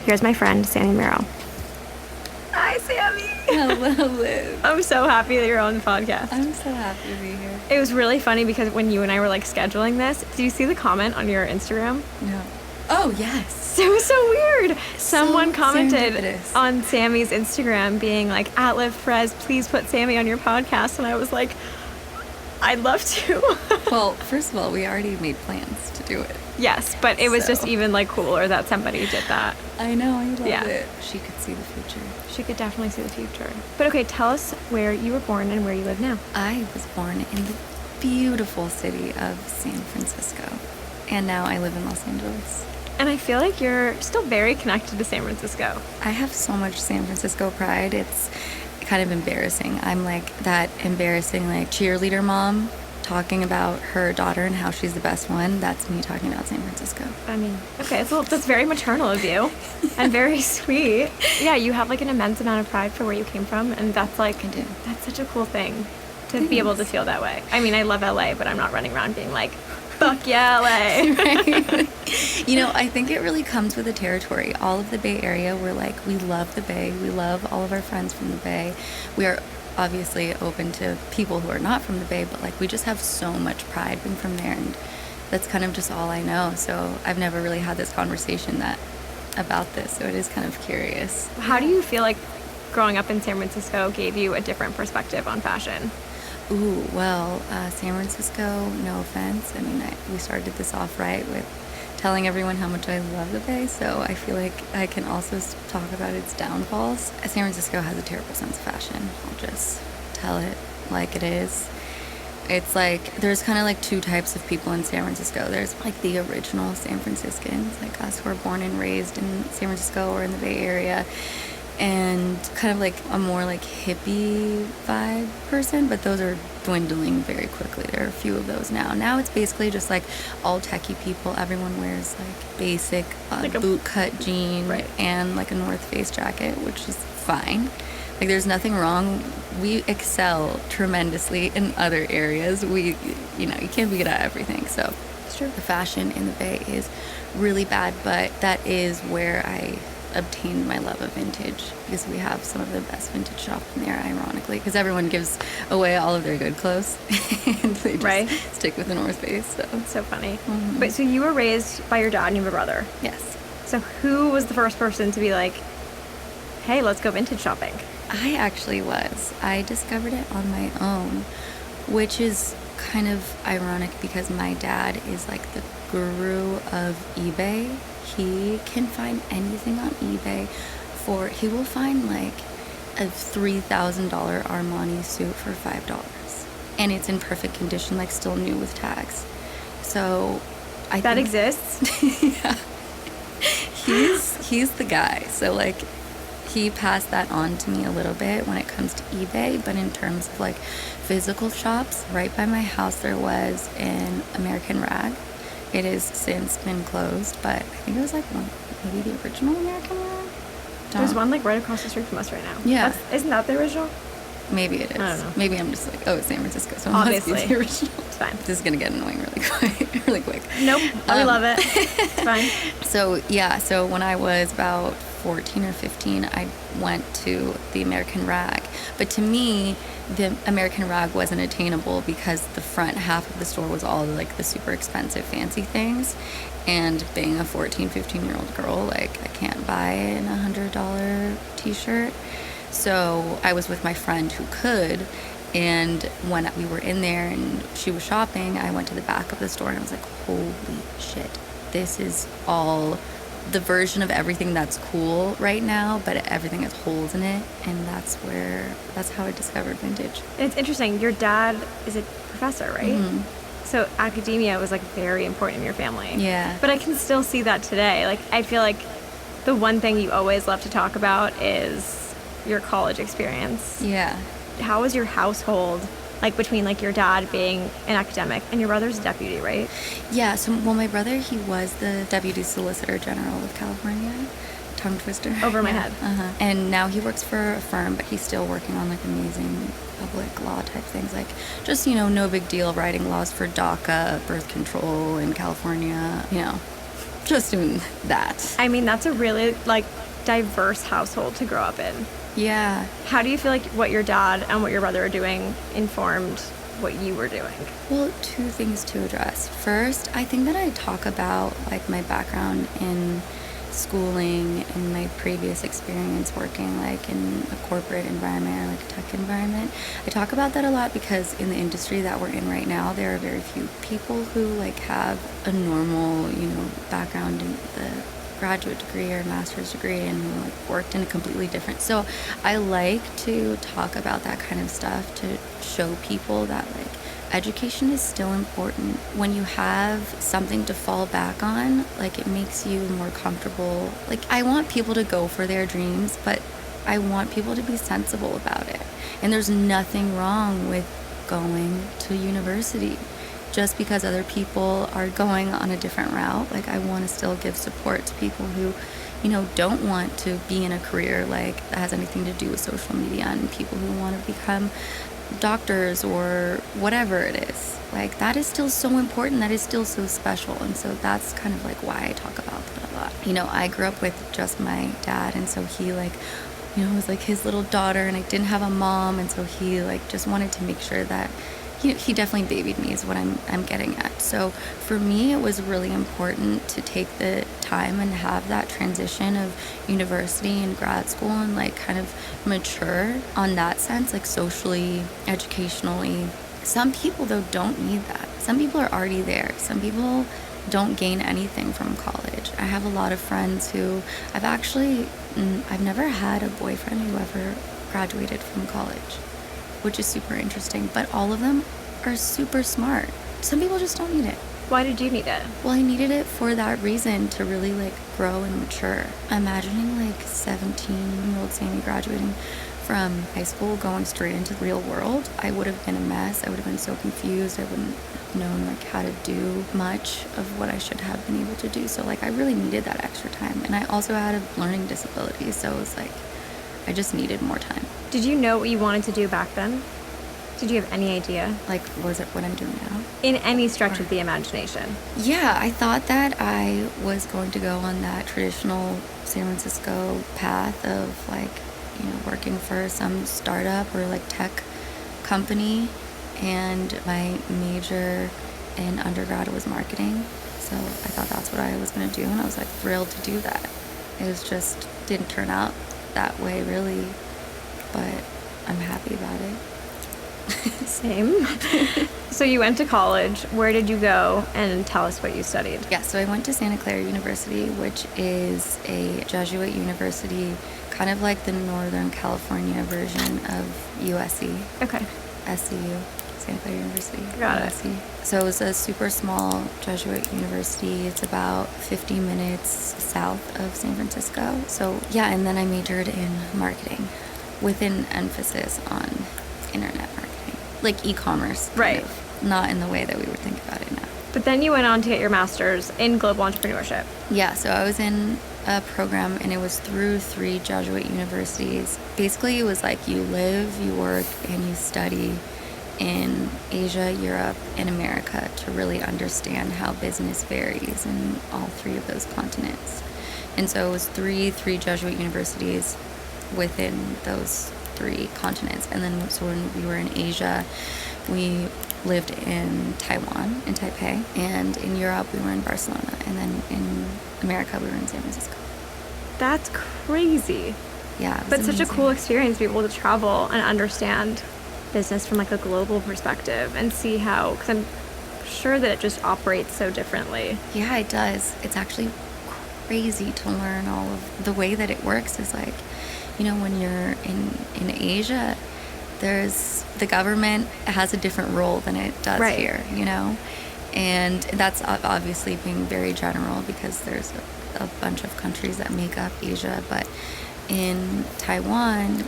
Here's my friend, Sami Miro. Hi, Sami. Hello, Liv. I'm so happy that you're on the podcast. I'm so happy to be here. It was really funny because when you and I were like scheduling this, did you see the comment on your Instagram? No. Oh, yes. It was so weird. Someone commented serendipitous. on Sammy's Instagram being like, @LivPrez, please put Sami on your podcast. And I was like, I'd love to. Well, first of all, we already made plans to do it. Yes, but it was just So. even like cooler that somebody did that. I know, I love Yeah. it. She could see the future. She could definitely see the future. But okay, tell us where you were born and where you live now. I was born in the beautiful city of San Francisco, and now I live in Los Angeles. And I feel like you're still very connected to San Francisco. I have so much San Francisco pride. It's kind of embarrassing. I'm like that embarrassing like cheerleader mom talking about her daughter and how she's the best one. That's me talking about San Francisco. I mean, okay, so that's very maternal of you and very sweet. Yeah, you have like an immense amount of pride for where you came from, and that's like, I do. that's such a cool thing to be able to feel that way. I mean, I love LA, but I'm not running around being like, fuck yeah, LA. Right? You know, I think it really comes with the territory. All of the Bay Area, we're like, we love the Bay. We love all of our friends from the Bay. We are obviously open to people who are not from the Bay, but like we just have so much pride being from there, and that's kind of just all I know. So I've never really had this conversation about this, so it is kind of curious. How do you feel like growing up in San Francisco gave you a different perspective on fashion? Ooh, well, San Francisco, no offense. I mean, we started this off right with telling everyone how much I love the Bay, so I feel like I can also talk about its downfalls. San Francisco has a terrible sense of fashion. I'll just tell it like it is. It's like, there's kind of like two types of people in San Francisco. There's like the original San Franciscans, like us who are born and raised in San Francisco or in the Bay Area, and kind of like a more like hippie vibe person, but those are dwindling very quickly. There are a few of those now. Now it's basically just like all techie people. Everyone wears like basic Like a boot cut jean, right, and like a North Face jacket, which is fine. Like there's nothing wrong. We excel tremendously in other areas. You can't be good at everything. So It's true. the fashion in the Bay is really bad, but that is where I obtained my love of vintage, because we have some of the best vintage shops in there, ironically, because everyone gives away all of their good clothes and they just Right. stick with the North Face. So It's so funny. Mhm. Wait, so you were raised by your dad and you have a brother. yes, So who was the first person to be like, hey, let's go vintage shopping? I actually was. I discovered it on my own, which is kind of ironic because my dad is like the guru of eBay. He can find anything on eBay he will find like a $3,000 Armani suit for $5. And it's in perfect condition, like still new with tags. So I That think exists? yeah. He's the guy. So like he passed that on to me a little bit when it comes to eBay, but in terms of like physical shops, right by my house there was an American Rag. It has since been closed, but I think it was like maybe the original American Rag. There's one like right across the street from us right now. Yeah. Isn't that the original? Maybe it is. I don't know. Maybe I'm just like, oh, it's San Francisco, so it Obviously. must be the original. It's fine. This is gonna get annoying really quick. Nope. I love it. It's fine. So when I was about 14 or 15, I went to the American Rag. But to me, the American Rag wasn't attainable because the front half of the store was all like the super expensive fancy things. And being a 14, 15-year-old girl, like I can't buy an $100 t-shirt. So I was with my friend who could. And when we were in there and she was shopping, I went to the back of the store and I was like, holy shit, this is all the version of everything that's cool right now, but everything has holes in it. And that's how I discovered vintage. It's interesting. Your dad is a professor, right? Mhm. So academia was like very important in your family. Yeah. But I can still see that today. Like I feel like the one thing you always love to talk about is your college experience. Yeah. How was your household, like between like your dad being an academic and your brother's a deputy, right? Yeah, so my brother, he was the Deputy Solicitor General of California. Tongue twister. Over my head. And now he works for a firm, but he's still working on like amazing public law type things, like just, no big deal writing laws for DACA, birth control in California, just doing that. I mean, that's a really, like, diverse household to grow up in. Yeah. How do you feel like what your dad and what your brother are doing informed what you were doing? Well, two things to address. First, I think that I talk about like my background in schooling and my previous experience working like in a corporate environment or like a tech environment. I talk about that a lot because in the industry that we're in right now, there are very few people who like have a normal, background in the graduate degree or master's degree and who like worked in a completely different. So I like to talk about that kind of stuff to show people that like education is still important. When you have something to fall back on, like it makes you more comfortable. Like I want people to go for their dreams, but I want people to be sensible about it. And there's nothing wrong with going to university. Just because other people are going on a different route, like I want to still give support to people who, don't want to be in a career like that has anything to do with social media, and people who want to become doctors or whatever it is. Like that is still so important. That is still so special. And so that's kind of like why I talk about that a lot. I grew up with just my dad, and so he like, was like his little daughter, and I didn't have a mom, and so he like just wanted to make sure that he definitely babied me is what I'm getting at. So for me, it was really important to take the time and have that transition of university and grad school and like kind of mature on that sense, like socially, educationally. Some people though don't need that. Some people are already there. Some people don't gain anything from college. I have a lot of friends who I've never had a boyfriend who ever graduated from college, which is super interesting, but all of them are super smart. Some people just don't need it. Why did you need it? Well, I needed it for that reason, to really like grow and mature. Imagining like 17-year-old Sami graduating from high school, going straight into the real world, I would have been a mess. I would have been so confused. I wouldn't have known like how to do much of what I should have been able to do. So like I really needed that extra time. And I also had a learning disability, so it was like I just needed more time. Did you know what you wanted to do back then? Did you have any idea? Like, was it what I'm doing now? In any stretch of the imagination? Yeah, I thought that I was going to go on that traditional San Francisco path of like, working for some startup or like tech company. And my major in undergrad was marketing. So I thought that's what I was going to do. And I was like thrilled to do that. It was just didn't turn out that way really, but I'm happy about it. Same. So you went to college. Where did you go? And tell us what you studied. Yeah, so I went to Santa Clara University, which is a Jesuit university, kind of like the Northern California version of USC. Okay. SCU, Santa Clara University. Got USC. So it was a super small Jesuit university. It's about 50 minutes south of San Francisco. So yeah, and then I majored in marketing with an emphasis on internet marketing. Like e-commerce, right? Not in the way that we would think about it now. But then you went on to get your master's in global entrepreneurship. Yeah, so I was in a program, and it was through 3 Jesuit universities. Basically, it was like you live, you work, and you study in Asia, Europe, and America to really understand how business varies in all 3 of those continents. And so it was three Jesuit universities within those 3 continents. And then so when we were in Asia, we lived in Taiwan, in Taipei, and in Europe we were in Barcelona, and then in America we were in San Francisco. That's crazy. Yeah, it was but such amazing. a cool experience to be able to travel and understand business from like a global perspective and see how, because I'm sure that it just operates so differently. Yeah, it does. It's actually crazy to learn all of the way that it works. Is like, when you're in Asia, there's the government has a different role than it does right. here, and that's obviously being very general because there's a bunch of countries that make up Asia. But in Taiwan,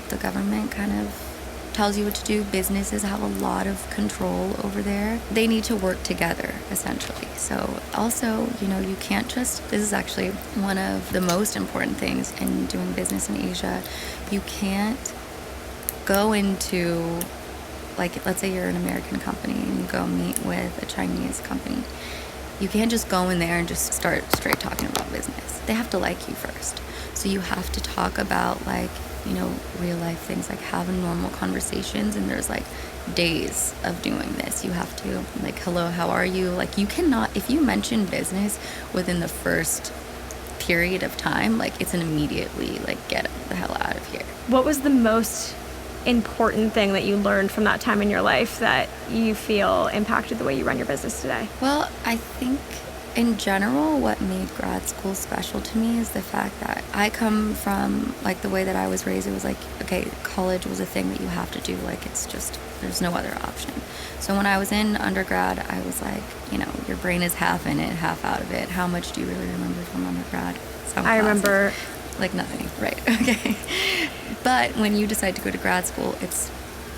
the government kind of tells you what to do. Businesses have a lot of control over there. They need to work together, essentially. So also, you can't just, this is actually one of the most important things in doing business in Asia. You can't go into, like, let's say you're an American company and you go meet with a Chinese company. You can't just go in there and just start straight talking about business. They have to like you first. So you have to talk about like, you know, real life things, like having normal conversations. And there's like days of doing this. You have to like, hello, how are you? Like you cannot, if you mention business within the first period of time, like it's an immediately like, get the hell out of here. What was the most important thing that you learned from that time in your life that you feel impacted the way you run your business today? Well, I think in general, what made grad school special to me is the fact that I come from like the way that I was raised. It was like, okay, college was a thing that you have to do. Like it's just, there's no other option. So when I was in undergrad, I was like, you know, your brain is half in it, half out of it. How much do you really remember from undergrad? Some I classes. remember Like nothing, right? Okay. But when you decide to go to grad school, it's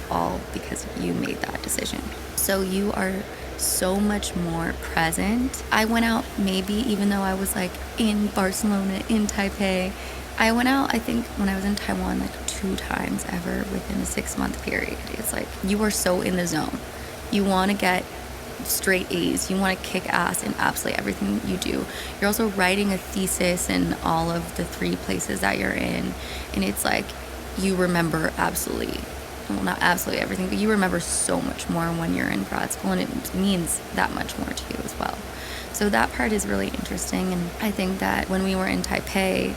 all because you made that decision. So you are so much more present. I went out maybe, even though I was like in Barcelona, in Taipei, I went out, I think when I was in Taiwan, like 2 times ever within a 6-month period. It's like you are so in the zone. You want to get straight A's. You want to kick ass in absolutely everything you do. You're also writing a thesis in all of the 3 places that you're in. And it's like you remember absolutely, well, not absolutely everything, but you remember so much more when you're in grad school, and it means that much more to you as well. So that part is really interesting. And I think that when we were in Taipei,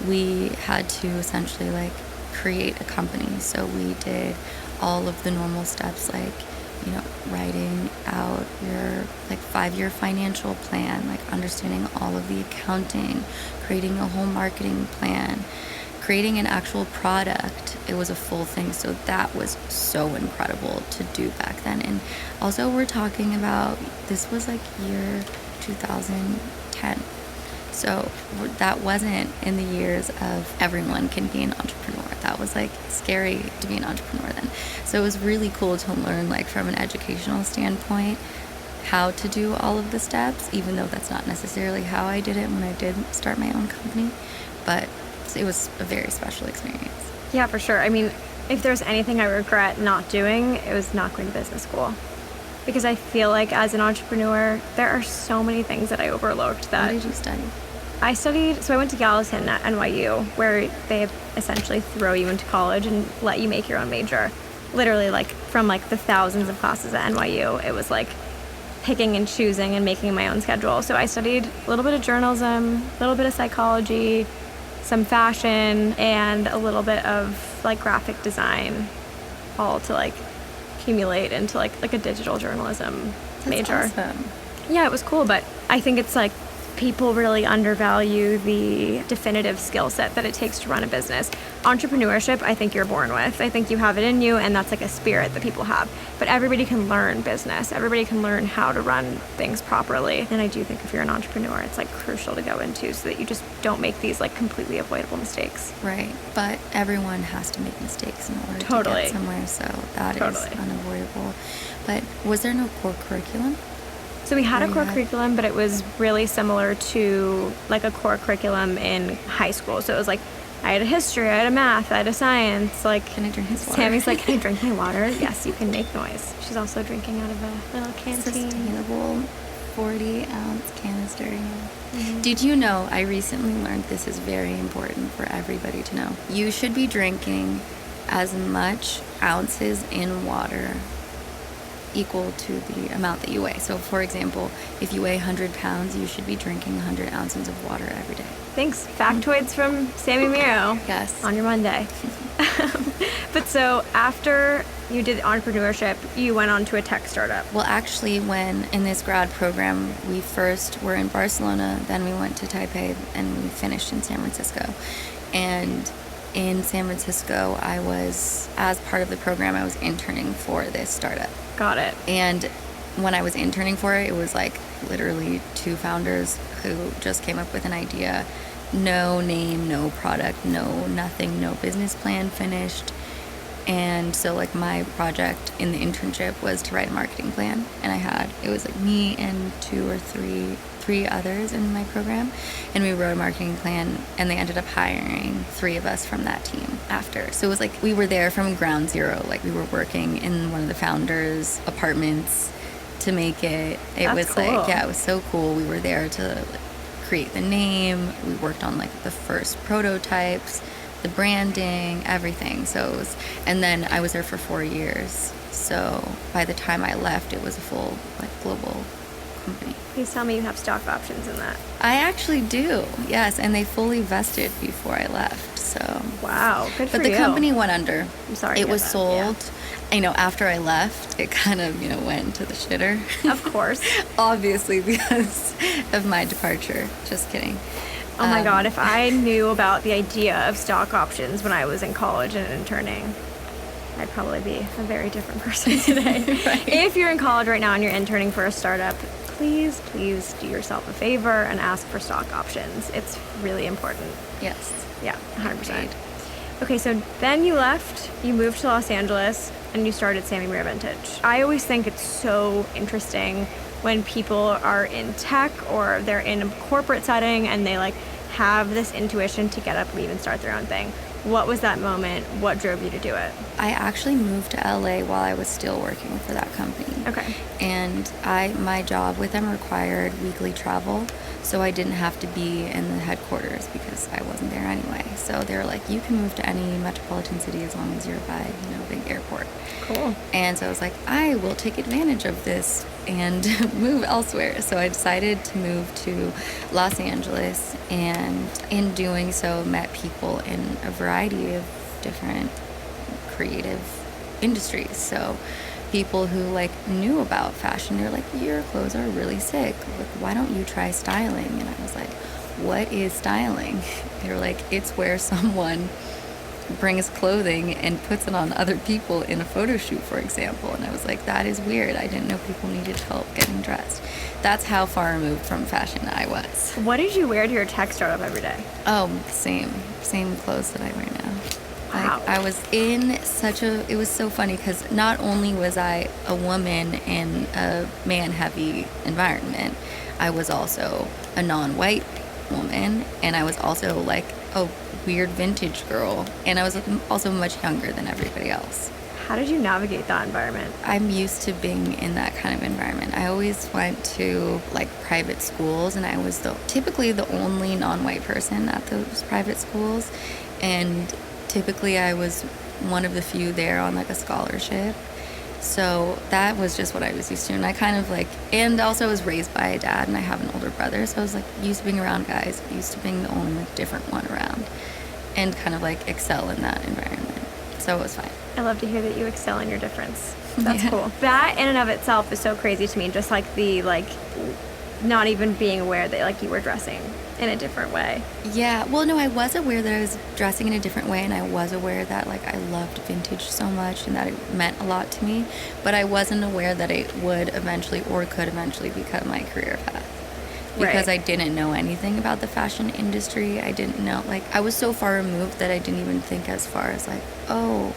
we had to essentially like create a company. So we did all of the normal steps, like, you know, writing out your like 5-year financial plan, like understanding all of the accounting, creating a whole marketing plan, creating an actual product. It was a full thing. So that was so incredible to do back then. And also we're talking about, this was like year 2010. So that wasn't in the years of everyone can be an entrepreneur. That was like scary to be an entrepreneur then. So it was really cool to learn like from an educational standpoint how to do all of the steps, even though that's not necessarily how I did it when I did start my own company. But it was a very special experience. Yeah, for sure. I mean, if there's anything I regret not doing, it was not going to business school. Because I feel like as an entrepreneur, there are so many things that I overlooked. That What did you study? I studied, so I went to Gallatin at NYU, where they essentially throw you into college and let you make your own major. Literally, like, from like the thousands of classes at NYU, it was like picking and choosing and making my own schedule. So I studied a little bit of journalism, a little bit of psychology, some fashion, and a little bit of like graphic design, all to like accumulate into like a digital journalism major. That's awesome. Yeah, it was cool, but I think it's like people really undervalue the definitive skill set that it takes to run a business. Entrepreneurship, I think you're born with. I think you have it in you, and that's like a spirit that people have. But everybody can learn business. Everybody can learn how to run things properly. And I do think if you're an entrepreneur, it's like crucial to go into so that you just don't make these like completely avoidable mistakes. Right. But everyone has to make mistakes in order to Totally. get somewhere. So that is unavoidable. But was there no core curriculum? So we had a core curriculum, but it was really similar to like a core curriculum in high school. So it was like I had a history, I had a math, I had a science. Like, Can I drink his water? Sammy's like, can I drink my water? Yes, you can make noise. She's also drinking out of a little canteen. Sustainable 40-ounce canister. Did you know, I recently learned this is very important for everybody to know. You should be drinking as much ounces in water equal to the amount that you weigh. So for example, if you weigh 100 pounds, you should be drinking 100 ounces of water every day. Thanks. Factoids from Sami Miro. Yes. On your Monday. But so after you did entrepreneurship, you went on to a tech startup. Well, actually, when in this grad program, we first were in Barcelona, then we went to Taipei, and we finished in San Francisco. And in San Francisco, I was, as part of the program, I was interning for this startup. Got it. And when I was interning for it, it was like literally 2 founders who just came up with an idea. No name, no product, no nothing, no business plan finished. And so like my project in the internship was to write a marketing plan. And it was like me and 2 or 3 others in my program, and we wrote a marketing plan, and they ended up hiring 3 of us from that team after. So it was like we were there from ground zero. Like we were working in one of the founders' apartments to make it. It That's was cool. like, yeah, it was so cool. We were there to like, create the name. We worked on like the first prototypes, the branding, everything. So it was, and then I was there for 4 years. So by the time I left, it was a full like global company. Please tell me you have stock options in that. I actually do, yes, and they fully vested before I left. So Wow, good for but the you. company went under. I'm sorry to It hear was that, sold. You know, after I left, it kind of, went into the shitter. Of course. Obviously, because of my departure. Just kidding. Oh my God, if I knew about the idea of stock options when I was in college and interning, I'd probably be a very different person today. Right. If you're in college right now and you're interning for a startup, please do yourself a favor and ask for stock options. It's really important. Yes. Yeah, 100%. Okay, so then you left, you moved to Los Angeles, and you started Sami Miro Vintage. I always think it's so interesting when people are in tech or they're in a corporate setting and they like have this intuition to get up, leave, and start their own thing. What was that moment? What drove you to do it? I actually moved to LA while I was still working for that company. Okay. And my job with them required weekly travel, so I didn't have to be in the headquarters because I wasn't there anyway. So they were like, you can move to any metropolitan city as long as you're by, a big airport. Cool. And so I was like, I will take advantage of this and move elsewhere. So I decided to move to Los Angeles, and in doing so, met people in a variety of different creative industries. So people who like knew about fashion, they're like, your clothes are really sick. Like, why don't you try styling? And I was like, what is styling? They were like, it's where someone brings clothing and puts it on other people in a photo shoot, for example. And I was like, that is weird. I didn't know people needed help getting dressed. That's how far removed from fashion I was. What did you wear to your tech startup every day? Oh, same clothes that I wear now. Wow. Like, I was in it was so funny because not only was I a woman in a man-heavy environment, I was also a non-white woman, and I was also like a weird vintage girl, and I was also much younger than everybody else. How did you navigate that environment? I'm used to being in that kind of environment. I always went to like private schools, and I was typically the only non-white person at those private schools, and typically I was one of the few there on like a scholarship. So that was just what I was used to. And I kind of like, and also I was raised by a dad and I have an older brother. So I was like used to being around guys, used to being the only like different one around, and kind of like excel in that environment. So it was fine. I love to hear that you excel in your difference. That's Yeah. cool. That in and of itself is so crazy to me. Just like the not even being aware that like you were dressing in a different way. Yeah, well, no, I was aware that I was dressing in a different way, and I was aware that like I loved vintage so much and that it meant a lot to me, but I wasn't aware that it would eventually or could eventually become my career path. Because Right. I didn't know anything about the fashion industry. I didn't know, like, I was so far removed that I didn't even think as far as like, oh,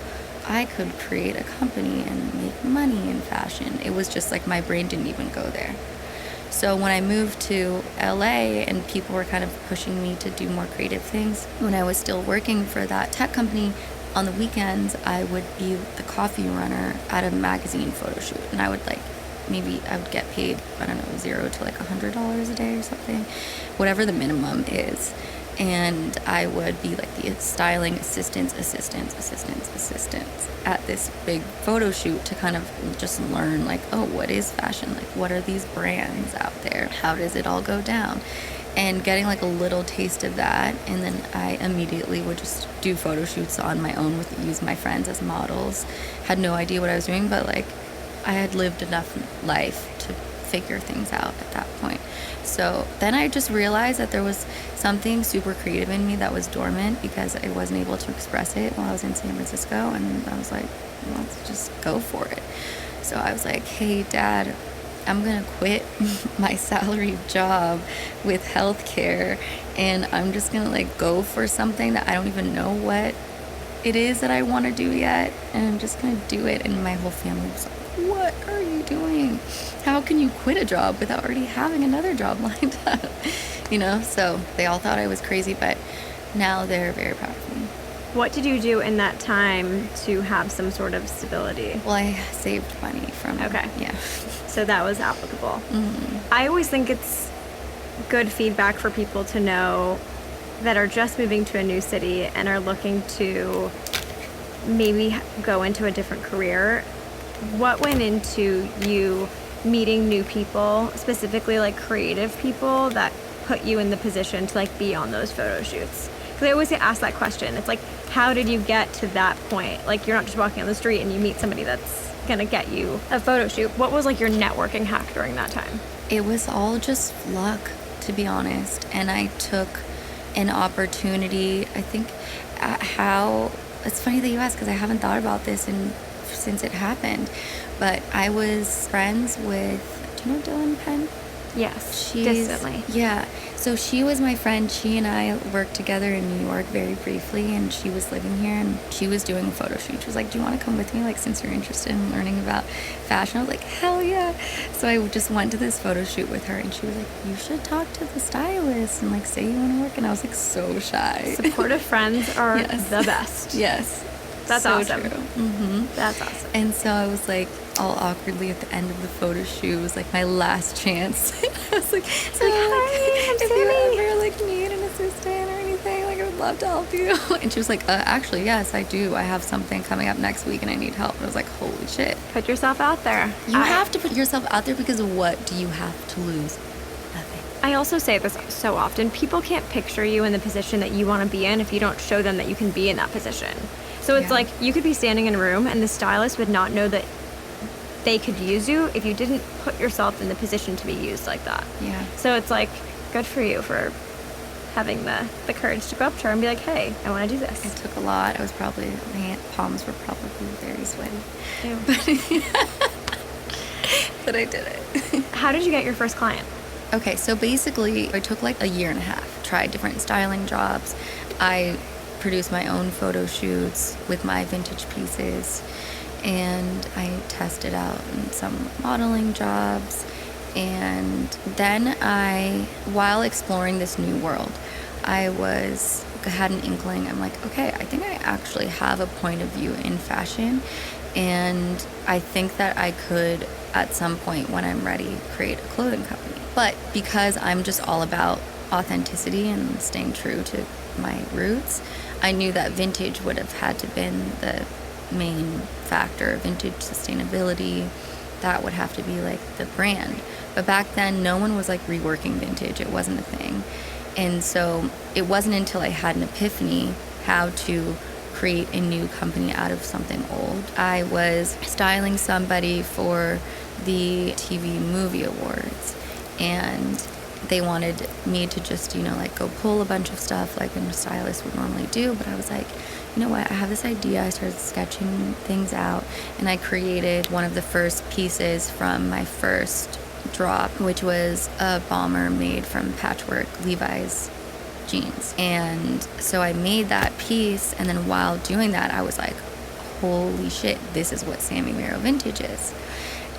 I could create a company and make money in fashion. It was just like my brain didn't even go there. So when I moved to LA and people were kind of pushing me to do more creative things, when I was still working for that tech company, on the weekends I would be the coffee runner at a magazine photo shoot, and I would like, maybe I would get paid, I don't know, $0 to like $100 a day or something, whatever the minimum is. And I would be like the styling assistants at this big photo shoot to kind of just learn like, oh, what is fashion? Like, what are these brands out there? How does it all go down? And getting like a little taste of that. And then I immediately would just do photo shoots on my own use my friends as models. Had no idea what I was doing, but like I had lived enough life to figure things out at that point. So then I just realized that there was something super creative in me that was dormant because I wasn't able to express it while I was in San Francisco, and I was like, well, let's just go for it. So I was like, hey, Dad, I'm gonna quit my salaried job with healthcare, and I'm just gonna like go for something that I don't even know what it is that I want to do yet, and I'm just gonna do it. And my whole family was like, what are you doing? How can you quit a job without already having another job lined up? So they all thought I was crazy, but now they're very proud of me. What did you do in that time to have some sort of stability? Well, I saved money from. Okay. Yeah. So that was applicable. Mm-hmm. I always think it's good feedback for people to know that are just moving to a new city and are looking to maybe go into a different career. What went into you meeting new people, specifically like creative people that put you in the position to like be on those photo shoots? Because I always get asked that question. It's like, how did you get to that point? Like, you're not just walking on the street and you meet somebody that's gonna get you a photo shoot. What was like your networking hack during that time? It was all just luck, to be honest. And I took an opportunity. I think how it's funny that you ask, because I haven't thought about this since it happened. But I was friends with, do you know Dylan Penn? Yes, She's, distantly. Yeah. So she was my friend. She and I worked together in New York very briefly, and she was living here, and she was doing a photo shoot. She was like, do you want to come with me, like, since you're interested in learning about fashion? I was like, hell yeah. So I just went to this photo shoot with her, and she was like, you should talk to the stylist and, like, say you want to work. And I was, like, so shy. Supportive friends are Yes. the best. Yes. That's so awesome. True. Mm-hmm. That's awesome. And so I was like, all awkwardly at the end of the photo shoot, it was like my last chance. I was like, so hi, I'm if Sami. you ever like need an assistant or anything, like I would love to help you. And she was like, actually, yes, I do. I have something coming up next week and I need help. And I was like, holy shit. Put yourself out there. You have to put yourself out there, because what do you have to lose? Nothing. I also say this so often. People can't picture you in the position that you want to be in if you don't show them that you can be in that position. So it's Yeah. like you could be standing in a room and the stylist would not know that they could use you if you didn't put yourself in the position to be used like that. Yeah. So it's like, good for you for having the courage to go up to her and be like, hey, I want to do this. It took a lot. I was probably, my palms were probably very sweaty. Ew. But I did it. How did you get your first client? Okay, so basically, I took like a year and a half, tried different styling jobs. I produced my own photo shoots with my vintage pieces, and I tested out in some modeling jobs. And then while exploring this new world, I had an inkling. I'm like, okay, I think I actually have a point of view in fashion, and I think that I could, at some point when I'm ready, create a clothing company. But because I'm just all about authenticity and staying true to my roots, I knew that vintage would have had to been the main factor. Vintage sustainability, that would have to be like the brand. But back then, no one was like reworking vintage. It wasn't a thing. And so it wasn't until I had an epiphany how to create a new company out of something old. I was styling somebody for the TV movie awards, and they wanted me to just, like go pull a bunch of stuff like a stylist would normally do. But I was like, you know what, I have this idea. I started sketching things out, and I created one of the first pieces from my first drop, which was a bomber made from patchwork Levi's jeans. And so I made that piece, and then while doing that, I was like, holy shit, this is what Sami Miro vintage is.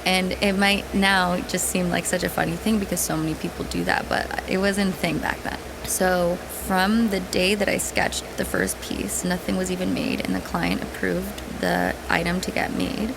And it might now just seem like such a funny thing because so many people do that, but it wasn't a thing back then. So from the day that I sketched the first piece, nothing was even made, and the client approved the item to get made.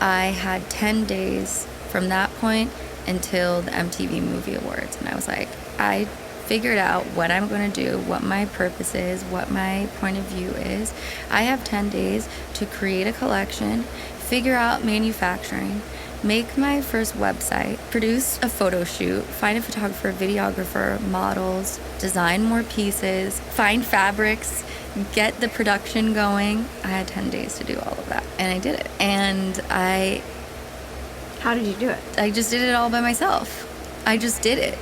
I had 10 days from that point until the MTV Movie Awards. And I was like, I figured out what I'm going to do, what my purpose is, what my point of view is. I have 10 days to create a collection, figure out manufacturing, make my first website, produce a photo shoot, find a photographer, videographer, models, design more pieces, find fabrics, get the production going. I had 10 days to do all of that, and I did it. And How did you do it? I just did it all by myself. I just did it.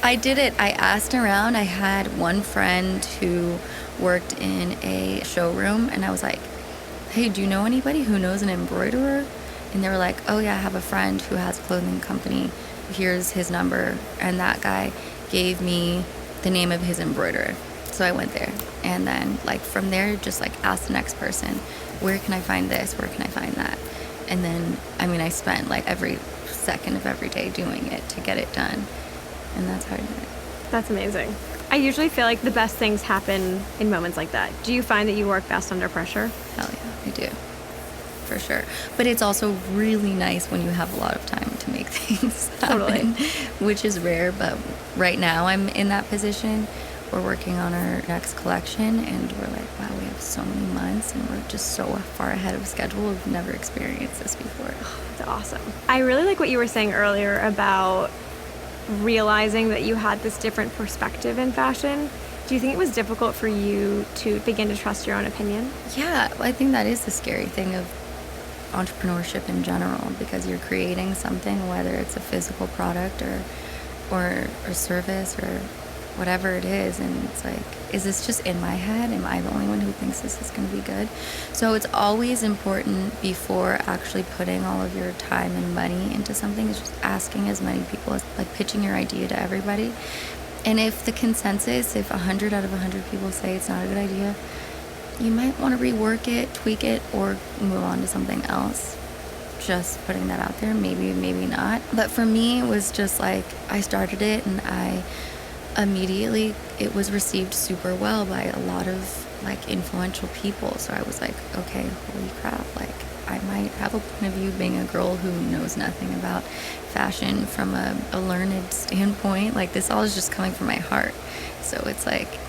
I did it. I asked around. I had one friend who worked in a showroom, and I was like, hey, do you know anybody who knows an embroiderer? And they were like, oh yeah, I have a friend who has a clothing company. Here's his number. And that guy gave me the name of his embroiderer. So I went there. And then from there, just ask the next person, where can I find this? Where can I find that? And then, I spent every second of every day doing it to get it done. And that's how I did it. That's amazing. I usually feel like the best things happen in moments like that. Do you find that you work best under pressure? Hell yeah, I do. For sure. But it's also really nice when you have a lot of time to make things happen, which is rare. But right now I'm in that position. We're working on our next collection, and we're like, wow, we have so many months, and we're just so far ahead of schedule. We've never experienced this before. That's awesome. I really like what you were saying earlier about realizing that you had this different perspective in fashion. Do you think it was difficult for you to begin to trust your own opinion? Yeah, I think that is the scary thing of entrepreneurship in general, because you're creating something, whether it's a physical product or service or whatever it is, and it's like, is this just in my head? Am I the only one who thinks this is going to be good? So it's always important, before actually putting all of your time and money into something, is just asking as many people, as like pitching your idea to everybody. And if the consensus, if 100 out of 100 people say it's not a good idea, you might want to rework it, tweak it, or move on to something else. Just putting that out there, maybe not. But for me, it was just like, I started it, and immediately it was received super well by a lot of like influential people. So I was like, okay, holy crap, like I might have a point of view, being a girl who knows nothing about fashion from a learned standpoint. Like, this all is just coming from my heart. So it's like,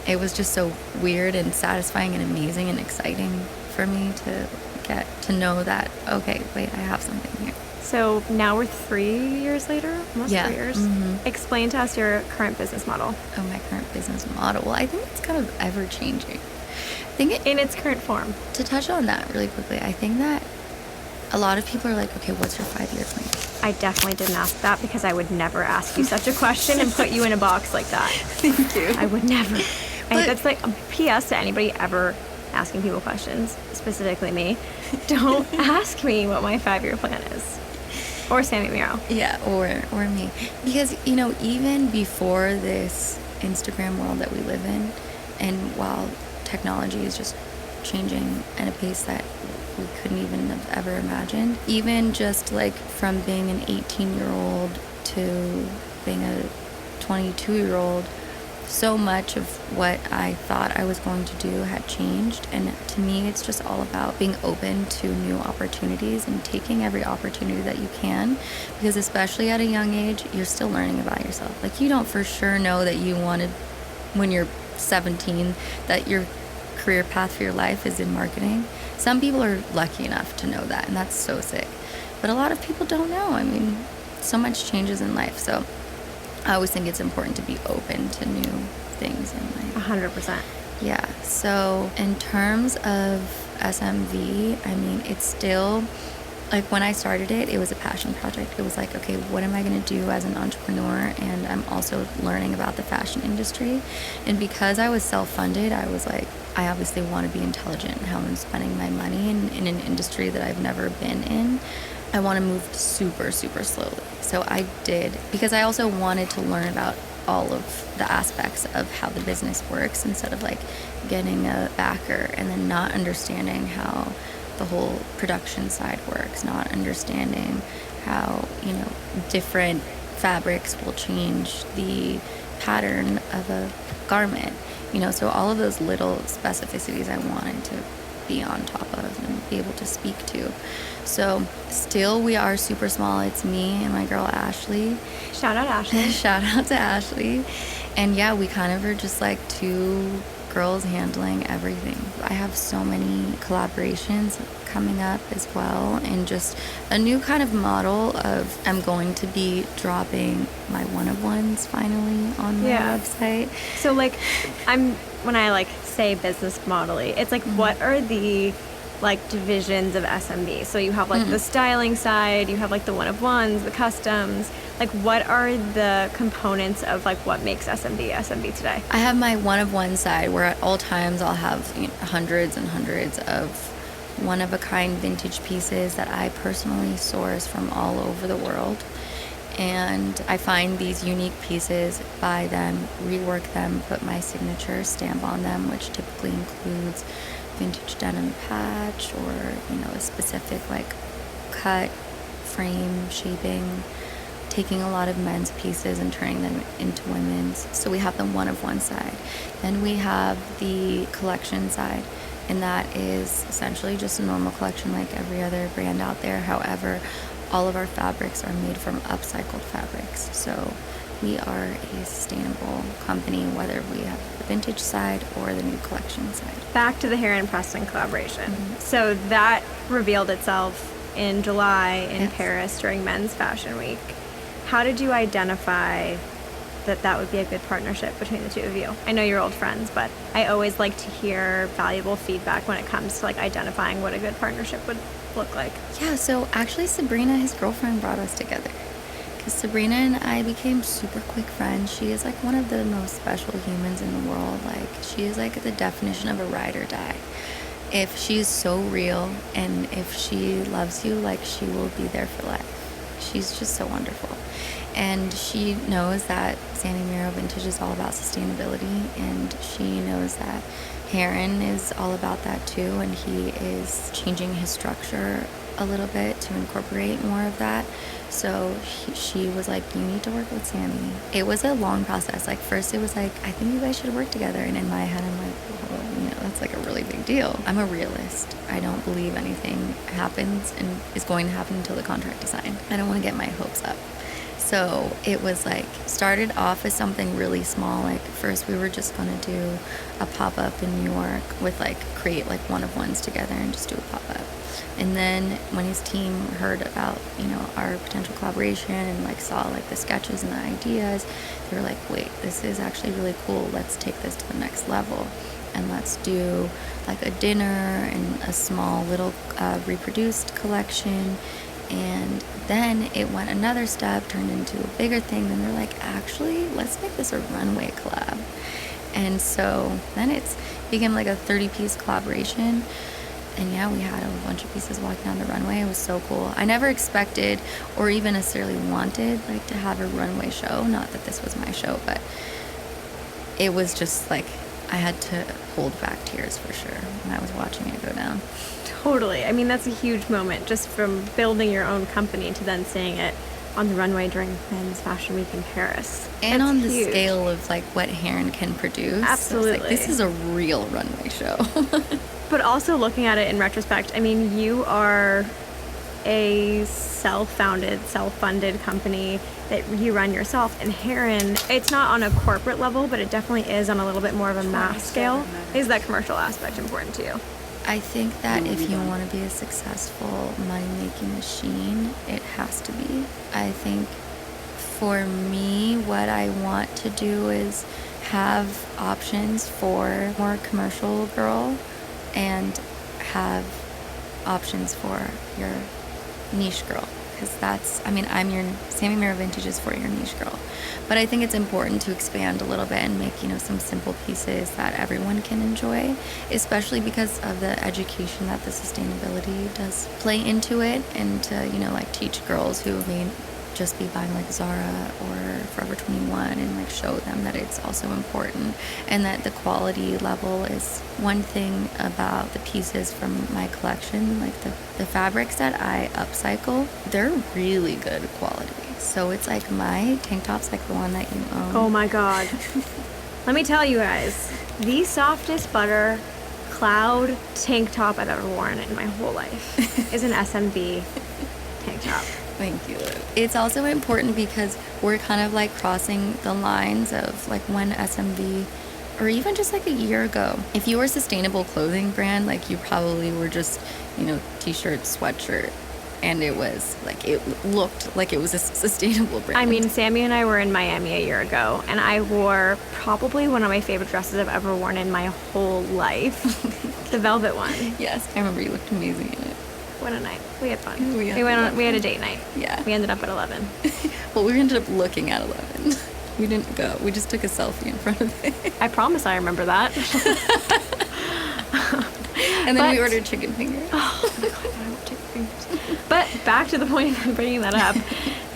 it was just so weird and satisfying and amazing and exciting for me to get to know that, okay, wait, I have something here. So now we're 3 years later, almost 3 years. Mm-hmm. Explain to us your current business model. Oh, my current business model. Well, I think it's kind of ever changing. I think in its current form. To touch on that really quickly, I think that a lot of people are like, okay, what's your 5-year plan? I definitely didn't ask that, because I would never ask you such a question and put you in a box like that. Thank you. I would never. That's like a PS to anybody ever asking people questions, specifically me. Don't ask me what my 5-year plan is. Or Sami Miro. Yeah, or me. Because, even before this Instagram world that we live in, and while technology is just changing at a pace that we couldn't even have ever imagined, even just like from being an 18-year-old to being a 22-year-old, so much of what I thought I was going to do had changed. And to me, it's just all about being open to new opportunities and taking every opportunity that you can, because especially at a young age, you're still learning about yourself. Like, you don't for sure know that you wanted, when you're 17, that your career path for your life is in marketing. Some people are lucky enough to know that, and that's so sick. But a lot of people don't know. I mean, so much changes in life. So I always think it's important to be open to new things in life. 100%. Yeah. So in terms of SMV, I mean, it's still, like, when I started it, it was a passion project. It was like, okay, what am I going to do as an entrepreneur? And I'm also learning about the fashion industry. And because I was self-funded, I was like, I obviously want to be intelligent in how I'm spending my money in an industry that I've never been in. I want to move super, super slowly. So I did, because I also wanted to learn about all of the aspects of how the business works, instead of like getting a backer and then not understanding how the whole production side works, not understanding how, different fabrics will change the pattern of a garment. So all of those little specificities I wanted to be on top of and be able to speak to. So still, we are super small. It's me and my girl Ashley. Shout out Ashley. Shout out to Ashley. And yeah, we kind of are just like two girls handling everything. I have so many collaborations coming up as well, and just a new kind of model of, I'm going to be dropping my one-of-ones finally on my website. So like, when I say business modelly, it's like, what are the divisions of SMB? So you have the styling side, you have the one-of-ones, the customs. What are the components of what makes SMB today? I have my one-of-one side, where at all times I'll have hundreds and hundreds of one-of-a-kind vintage pieces that I personally source from all over the world. And I find these unique pieces, buy them, rework them, put my signature stamp on them, which typically includes vintage denim patch, or a specific cut, frame, shaping, taking a lot of men's pieces and turning them into women's. So we have the one-of-one side. Then we have the collection side, and that is essentially just a normal collection like every other brand out there. However, all of our fabrics are made from upcycled fabrics. So we are a sustainable company, whether we have the vintage side or the new collection side. Back to the Heron Preston collaboration. So that revealed itself in July in Yes. Paris during Men's Fashion Week. How did you identify that that would be a good partnership between the two of you? I know you're old friends, but I always like to hear valuable feedback when it comes to like identifying what a good partnership would look like. Yeah, so actually Sabrina, his girlfriend, brought us together. Because Sabrina and I became super quick friends. She is like one of the most special humans in the world. Like, she is like the definition of a ride or die. If she's so real and if she loves you, like, she will be there for life. She's just so wonderful. And she knows that Sami Miro Vintage is all about sustainability, and she knows that Heron is all about that too, and he is changing his structure a little bit to incorporate more of that. So she was like, you need to work with Sami. It was a long process. Like, first it was like, I think you guys should work together. And in my head, I'm like, well, you know, that's like a really big deal. I'm a realist. I don't believe anything happens and is going to happen until the contract is signed. I don't want to get my hopes up. So it was like, started off as something really small. Like, first we were just going to do a pop-up in New York with like, create like one-of-ones together and just do a pop-up. And then when his team heard about, you know, our potential collaboration and like saw like the sketches and the ideas, they were like, wait, this is actually really cool. Let's take this to the next level. And let's do like a dinner and a small little reproduced collection. And then it went another step, turned into a bigger thing. Then they're like, actually, let's make this a runway collab. And so then it's became like a 30-piece collaboration. And yeah, we had a bunch of pieces walking down the runway. It was so cool. I never expected or even necessarily wanted like to have a runway show. Not that this was my show, but it was just like I had to hold back tears for sure when I was watching it go down. Totally. I mean, that's a huge moment, just from building your own company to then seeing it on the runway during Men's Fashion Week in Paris. And That's on the huge. scale of like what Heron can produce. Absolutely. It's like, this is a real runway show. But also looking at it in retrospect, I mean, you are a self-founded, self-funded company that you run yourself. And Heron, it's not on a corporate level, but it definitely is on a little bit more of a mass scale. Is that commercial aspect important to you? I think that if you want to be a successful money-making machine, it has to be. I think for me, what I want to do is have options for more commercial girl and have options for your niche girl. Because that's, I mean, I'm your, Sami Miro Vintage is for your niche girl. But I think it's important to expand a little bit and make, you know, some simple pieces that everyone can enjoy, especially because of the education that the sustainability does play into it, and to, you know, like teach girls who may just be buying like Zara or Forever 21 and like show them that it's also important and that the quality level is one thing about the pieces from my collection. Like the fabrics that I upcycle, they're really good quality. So it's like my tank top's like the one that you own. Oh my God. Let me tell you guys, the softest butter cloud tank top I've ever worn in my whole life is an SMB tank top. Thank you. It's also important because we're kind of like crossing the lines of like when SMV, or even just like a year ago, if you were a sustainable clothing brand, like you probably were just, you know, t-shirt, sweatshirt, and it was like, it looked like it was a sustainable brand. I mean, Sammy and I were in Miami a year ago, and I wore probably one of my favorite dresses I've ever worn in my whole life. The velvet one. Yes, I remember you looked amazing in it. What a night. We had fun. We had a date night. Yeah. We ended up at 11. Well, we ended up looking at 11. We didn't go. We just took a selfie in front of it. I promise I remember that. And then we ordered chicken fingers. Oh my God, I love chicken fingers. But back to the point of bringing that up,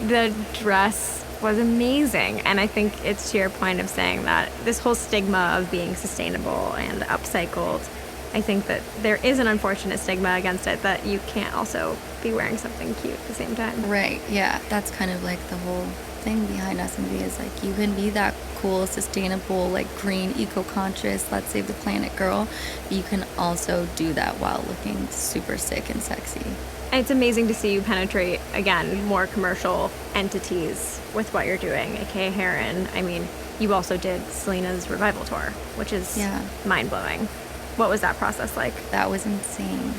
the dress was amazing. And I think it's to your point of saying that this whole stigma of being sustainable and upcycled I think that there is an unfortunate stigma against it that you can't also be wearing something cute at the same time. Right, yeah. That's kind of like the whole thing behind SMV is like you can be that cool, sustainable, like green, eco-conscious, let's save the planet girl, but you can also do that while looking super sick and sexy. And it's amazing to see you penetrate, again, more commercial entities with what you're doing, aka Heron. I mean, you also did Selena's revival tour, which is mind-blowing. What was that process like? That was insane.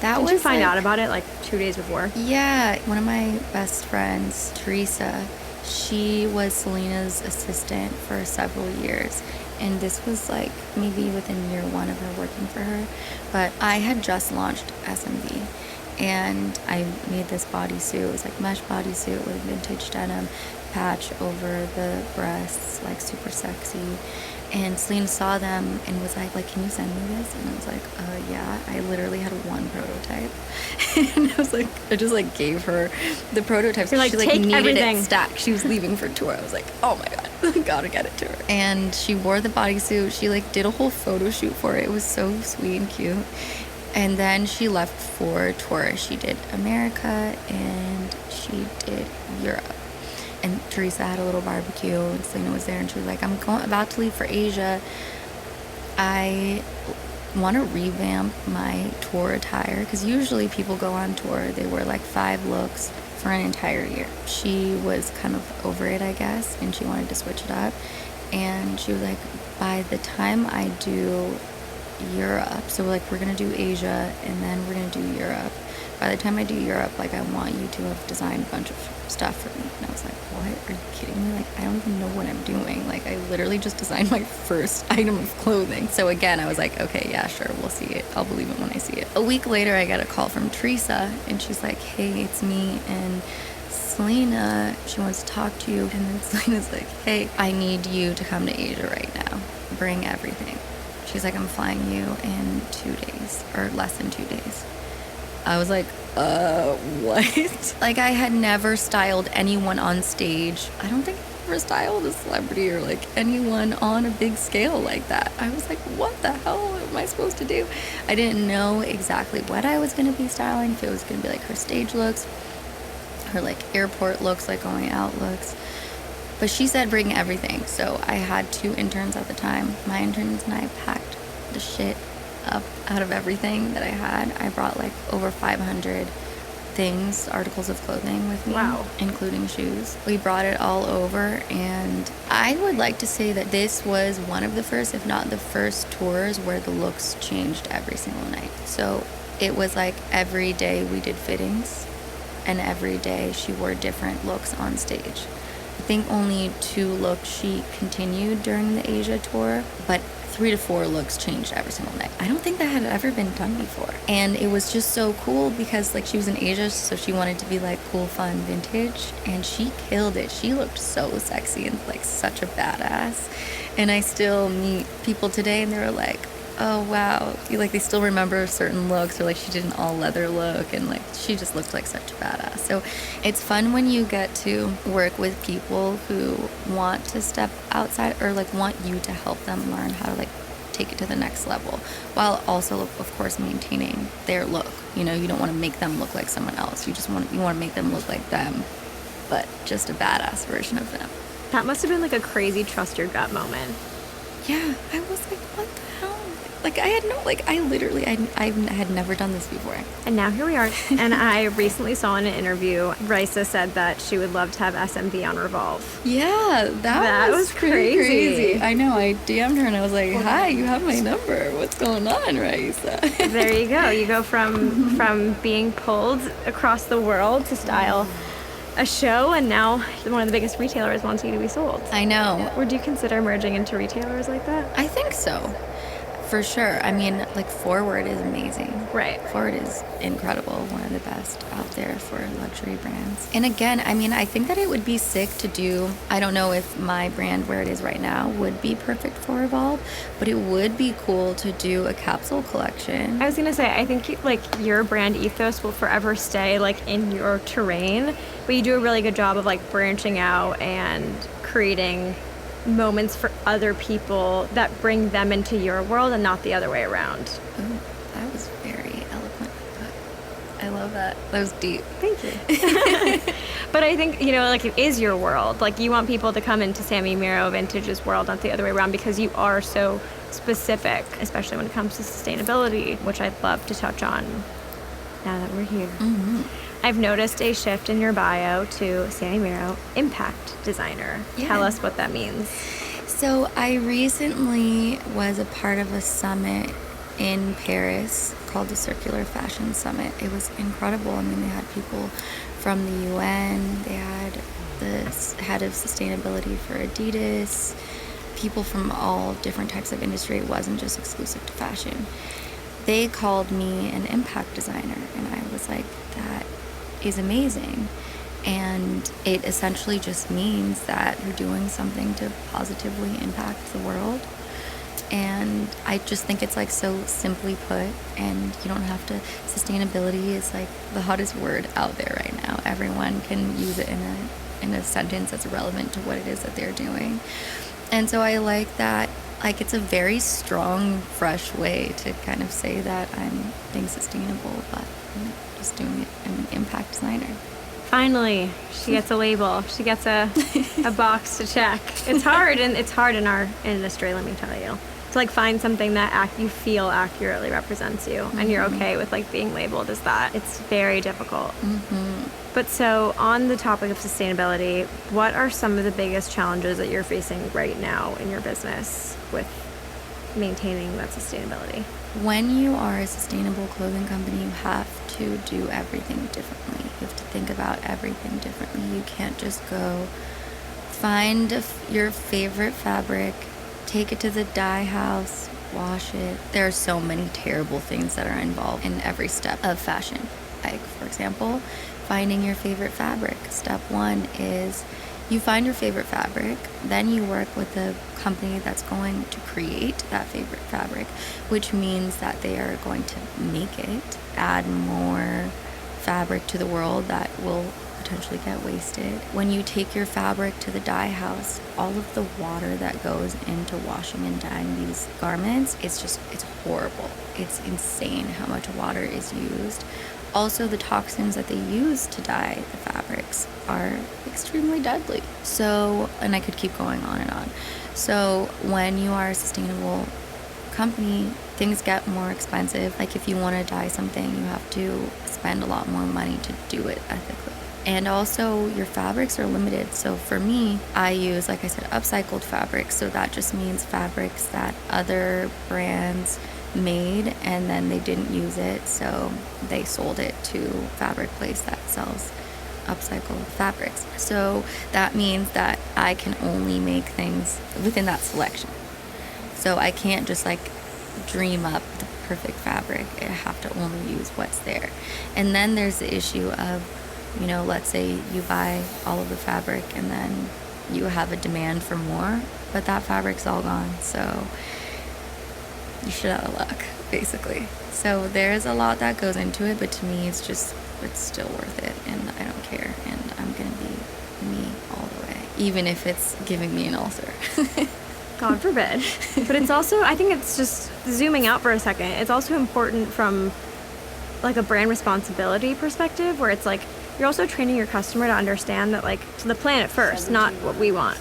Did you find out about it like 2 days before? Yeah, one of my best friends, Teresa, she was Selena's assistant for several years. And this was like maybe within year 1 of her working for her. But I had just launched SMV. And I made this bodysuit. It was like mesh bodysuit with vintage denim patch over the breasts, like super sexy. And Selena saw them and was like, can you send me this? And I was like, yeah. I literally had one prototype. And I was like, I just like gave her the prototype. So like, she take needed everything. it stacked. She was leaving for tour. I was like, oh my God, gotta get it to her. And she wore the bodysuit. She like did a whole photo shoot for it. It was so sweet and cute. And then she left for tour. She did America and she did Europe. And Teresa had a little barbecue and Selena was there and she was like, I'm about to leave for Asia. I want to revamp my tour attire because usually people go on tour, they wear like 5 looks for an entire year. She was kind of over it, I guess, and she wanted to switch it up. And she was like, by the time I do Europe, so like we're gonna do Asia and then we're gonna do Europe, by the time I do Europe, like I want you to have designed a bunch of stuff for me. And I was like, what, are you kidding me? Like I don't even know what I'm doing. Like I literally just designed my first item of clothing. So again, I was like, okay, yeah, sure, we'll see it. I'll believe it when I see it. A week later I got a call from Teresa and she's like, hey, it's me and Selena, she wants to talk to you. And then Selena's like, hey, I need you to come to Asia right now. Bring everything. She's like, I'm flying you in 2 days or less than 2 days. I was like, what? Like I had never styled anyone on stage. I don't think I've ever styled a celebrity or like anyone on a big scale like that. I was like, what the hell am I supposed to do? I didn't know exactly what I was going to be styling, if it was going to be like her stage looks, her like airport looks, like going out looks. But she said bring everything. So I had 2 interns at the time. My interns and I packed the shit up out of everything that I had. I brought like over 500 things, articles of clothing with me. Wow. Including shoes. We brought it all over, and I would like to say that this was one of the first, if not the first tours where the looks changed every single night. So it was like every day we did fittings, and every day she wore different looks on stage. I think only 2 looks she continued during the Asia tour, but 3 to 4 looks changed every single night. I don't think that had ever been done before. And it was just so cool because like she was in Asia, so she wanted to be like cool, fun, vintage, and she killed it. She looked so sexy and like such a badass. And I still meet people today and they were like, oh wow, like they still remember certain looks, or like she did an all leather look and like she just looked like such a badass. So it's fun when you get to work with people who want to step outside or like want you to help them learn how to like take it to the next level, while also of course maintaining their look. You know, you don't want to make them look like someone else. You want to make them look like them, but just a badass version of them. That must have been like a crazy trust your gut moment. Yeah, I was like, what the hell? Like I had never done this before. And now here we are. And I recently saw in an interview, Risa said that she would love to have SMV on Revolve. Yeah, that was crazy. I know, I DM'd her and I was like, hi, you have my number. What's going on, Risa? There you go. You go from being pulled across the world to style a show, and now one of the biggest retailers wants you to be sold. I know. Would you consider merging into retailers like that? I think so. For sure. I mean, like Forward is amazing. Right. Forward is incredible. One of the best out there for luxury brands. And again, I mean, I think that it would be sick to do, I don't know if my brand where it is right now would be perfect for Revolve, but it would be cool to do a capsule collection. I was going to say, I think like your brand ethos will forever stay like in your terrain, but you do a really good job of like branching out and creating moments for other people that bring them into your world and not the other way around. Ooh, that was very eloquent. I love that. That was deep. Thank you. But I think, like it is your world. Like you want people to come into Sami Miro Vintage's world, not the other way around, because you are so specific, especially when it comes to sustainability, which I'd love to touch on now that we're here. Mm-hmm. I've noticed a shift in your bio to Sami Miro Impact Designer. Yeah. Tell us what that means. So I recently was a part of a summit in Paris called the Circular Fashion Summit. It was incredible. I mean, they had people from the UN, they had the head of sustainability for Adidas, people from all different types of industry. It wasn't just exclusive to fashion. They called me an impact designer, and I was like, that is amazing. And it essentially just means that you're doing something to positively impact the world. And I just think it's like so simply put, and you don't have to. Sustainability is like the hottest word out there right now. Everyone can use it in a sentence that's relevant to what it is that they're doing. And so I like that. Like it's a very strong, fresh way to kind of say that I'm being sustainable, but I'm just doing it. I'm an impact designer. Finally, she gets a label. She gets a box to check. It's hard, and it's hard in our industry, let me tell you. To like find something that you feel accurately represents you, and you're okay with like being labeled as that. It's very difficult. But so on the topic of sustainability, what are some of the biggest challenges that you're facing right now in your business with maintaining that sustainability? When you are a sustainable clothing company, you have to do everything differently. You have to think about everything differently. You can't just go find your favorite fabric, take it to the dye house, wash it. There are so many terrible things that are involved in every step of fashion. Like, for example, finding your favorite fabric. Step one is you find your favorite fabric, then you work with the company that's going to create that favorite fabric, which means that they are going to make it, add more fabric to the world that will potentially get wasted. When you take your fabric to the dye house, all of the water that goes into washing and dyeing these garments, it's horrible. It's insane how much water is used. Also, the toxins that they use to dye the fabrics are extremely deadly. So, and I could keep going on and on. So when you are a sustainable company, things get more expensive. Like if you want to dye something, you have to spend a lot more money to do it ethically. And also your fabrics are limited. So for me, I use, like I said, upcycled fabrics. So that just means fabrics that other brands made and then they didn't use it, so they sold it to fabric place that sells upcycled fabrics. So that means that I can only make things within that selection. So I can't just like dream up the perfect fabric. I have to only use what's there. And then there's the issue of, let's say you buy all of the fabric and then you have a demand for more, but that fabric's all gone. So you're shit out of luck, basically. So there's a lot that goes into it, but to me, it's still worth it, and I don't care, and I'm gonna be me all the way, even if it's giving me an ulcer. God forbid. But it's also, I think it's just zooming out for a second. It's also important from like a brand responsibility perspective, where it's like you're also training your customer to understand that like to the planet first, not what we want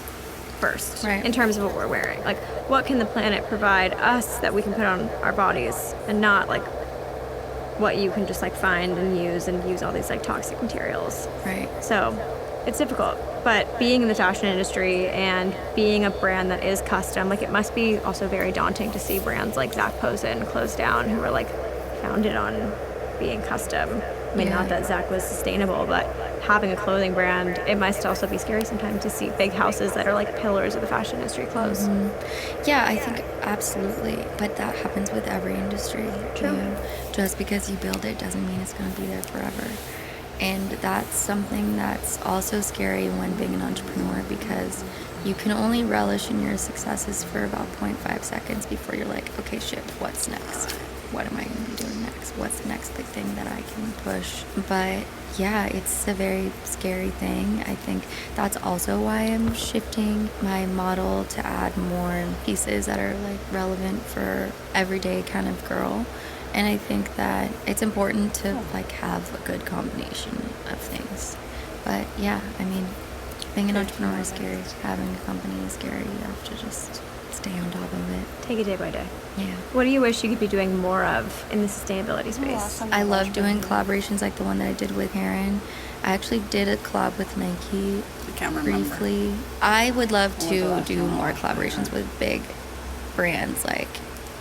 first, right, in terms of what we're wearing. Like, what can the planet provide us that we can put on our bodies, and not like what you can just like find and use all these like toxic materials. Right. So it's difficult, but being in the fashion industry and being a brand that is custom, like it must be also very daunting to see brands like Zac Posen close down, who were like founded on being custom. I mean, not that Zac was sustainable, but having a clothing brand, it must also be scary sometimes to see big houses that are like pillars of the fashion industry close. Yeah, I think absolutely. But that happens with every industry. True. Just because you build it doesn't mean it's going to be there forever. And that's something that's also scary when being an entrepreneur, because you can only relish in your successes for about 0.5 seconds before you're like, okay, shit, what's next? what am I going to be doing next? What's the next big thing that I can push? But yeah, it's a very scary thing. I think that's also why I'm shifting my model to add more pieces that are like relevant for everyday kind of girl. And I think that it's important to like have a good combination of things. But yeah, I mean, being an entrepreneur is scary. Having a company is scary. You have to just stay on top of it. Take it day by day. Yeah. What do you wish you could be doing more of in the sustainability space? I love doing collaborations like the one that I did with Heron. I actually did a collab with Nike briefly. I would love to do more collaborations with big brands like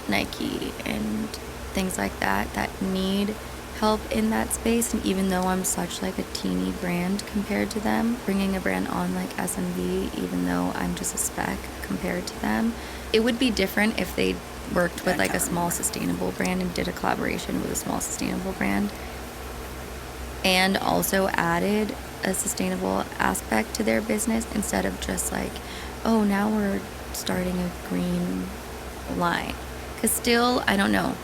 Nike and things like that need help in that space. And even though I'm such like a teeny brand compared to them, bringing a brand on like SMV, even though I'm just a speck compared to them, it would be different if they worked with like a small sustainable brand and did a collaboration with a small sustainable brand and also added a sustainable aspect to their business instead of just like, oh, now we're starting a green line. Because still, I don't know.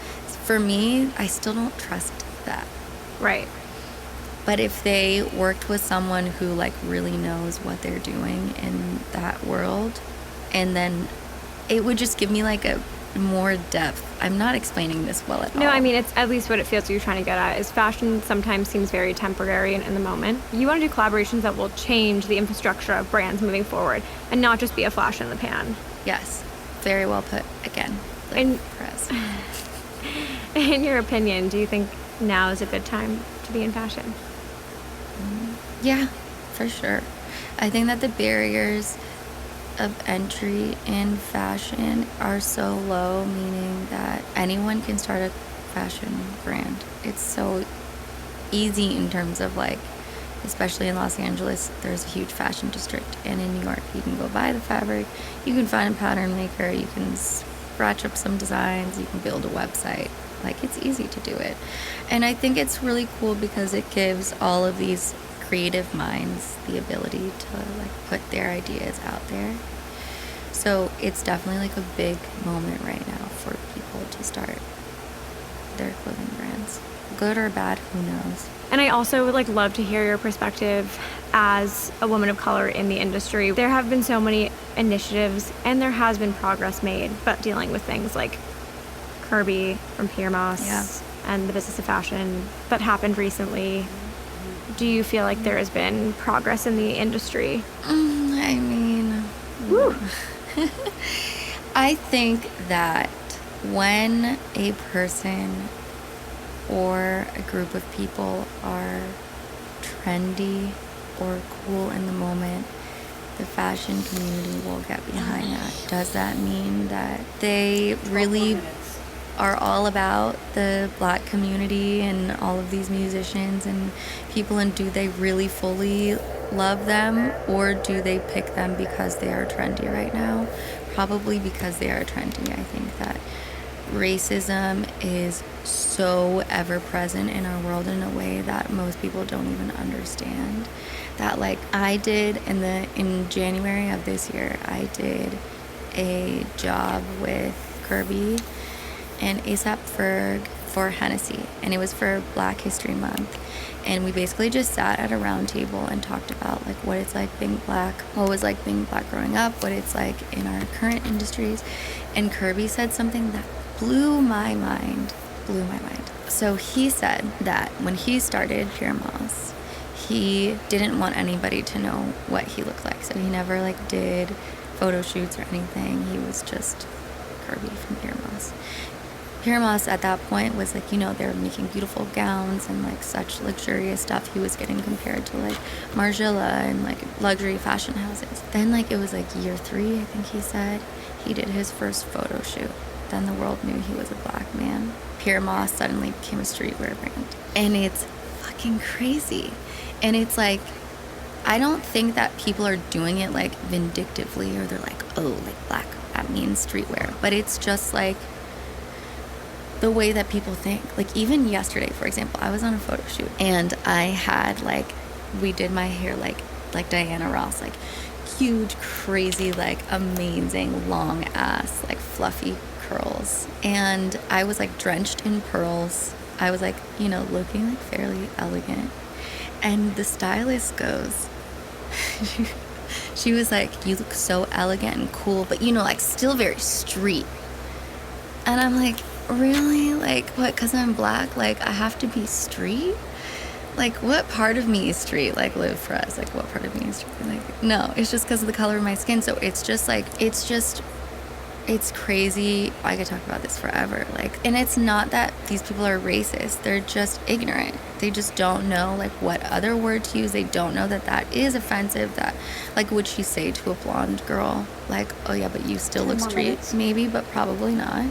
For me, I still don't trust that. Right. But if they worked with someone who like really knows what they're doing in that world, and then it would just give me like a more depth. I'm not explaining this well at all. No, I mean, it's at least what it feels like you're trying to get at is fashion sometimes seems very temporary in the moment. You want to do collaborations that will change the infrastructure of brands moving forward and not just be a flash in the pan. Yes. Very well put. Again. Like And press. in your opinion, do you think now is a good time to be in fashion? Yeah, for sure. I think that the barriers of entry in fashion are so low, meaning that anyone can start a fashion brand. It's so easy in terms of like, especially in Los Angeles, there's a huge fashion district, and in New York, you can go buy the fabric, you can find a pattern maker, you can scratch up some designs, you can build a website. Like, it's easy to do it. And I think it's really cool because it gives all of these creative minds the ability to like put their ideas out there. So it's definitely like a big moment right now for people to start their clothing brands. Good or bad, who knows? And I also would like love to hear your perspective as a woman of color in the industry. There have been so many initiatives and there has been progress made, but dealing with things like Kirby from Pierre Moss and the business of fashion that happened recently. Do you feel like there has been progress in the industry? I mean, woo. I think that when a person or a group of people are trendy or cool in the moment, the fashion community will get behind that. Does that mean that they really are all about the Black community and all of these musicians and people, and do they really fully love them, or do they pick them because they are trendy right now? Probably because they are trendy. I think that racism is so ever present in our world in a way that most people don't even understand. That like I did in January of this year, I did a job with Kirby and A$AP Ferg for Hennessy, and it was for Black History Month. And we basically just sat at a round table and talked about like what it's like being Black, what was like being Black growing up, what it's like in our current industries. And Kirby said something that blew my mind. So he said that when he started Pierre Moss, he didn't want anybody to know what he looked like. So he never like did photo shoots or anything. He was just Kirby from Pierre Moss. Pierre Moss at that point was like, you know, they were making beautiful gowns and like such luxurious stuff. He was getting compared to like Margiela and like luxury fashion houses. Then like it was like year 3, I think he said, he did his first photo shoot. Then the world knew he was a Black man. Pierre Moss suddenly became a streetwear brand. And it's fucking crazy. And it's like, I don't think that people are doing it like vindictively, or they're like, oh, like Black, that means streetwear. But it's just like the way that people think. Like even yesterday, for example, I was on a photo shoot and I had like, we did my hair like Diana Ross, like huge, crazy, like amazing, long ass, like fluffy curls, and I was like drenched in pearls. I was like, looking like fairly elegant. And the stylist goes, she was like, you look so elegant and cool, but like still very street. And I'm like, really? Like, what, because I'm black? Like, I have to be street? Like, what part of me is street? Like, live for us. Like, what part of me is street? Like, no, it's just because of the color of my skin. So it's just like, it's crazy. I could talk about this forever. Like, and it's not that these people are racist. They're just ignorant. They just don't know, like, what other word to use. They don't know that is offensive. That, like, would she say to a blonde girl, like, oh yeah, but you still look street? Maybe, but probably not.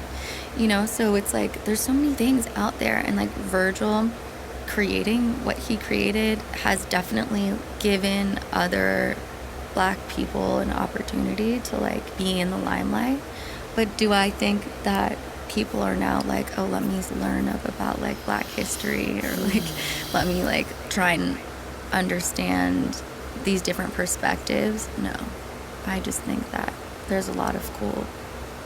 So it's like, there's so many things out there. And, like, Virgil creating what he created has definitely given other black people an opportunity to, like, be in the limelight. But do I think that people are now like, oh, let me learn about like black history, or like let me like try and understand these different perspectives? No. I just think that there's a lot of cool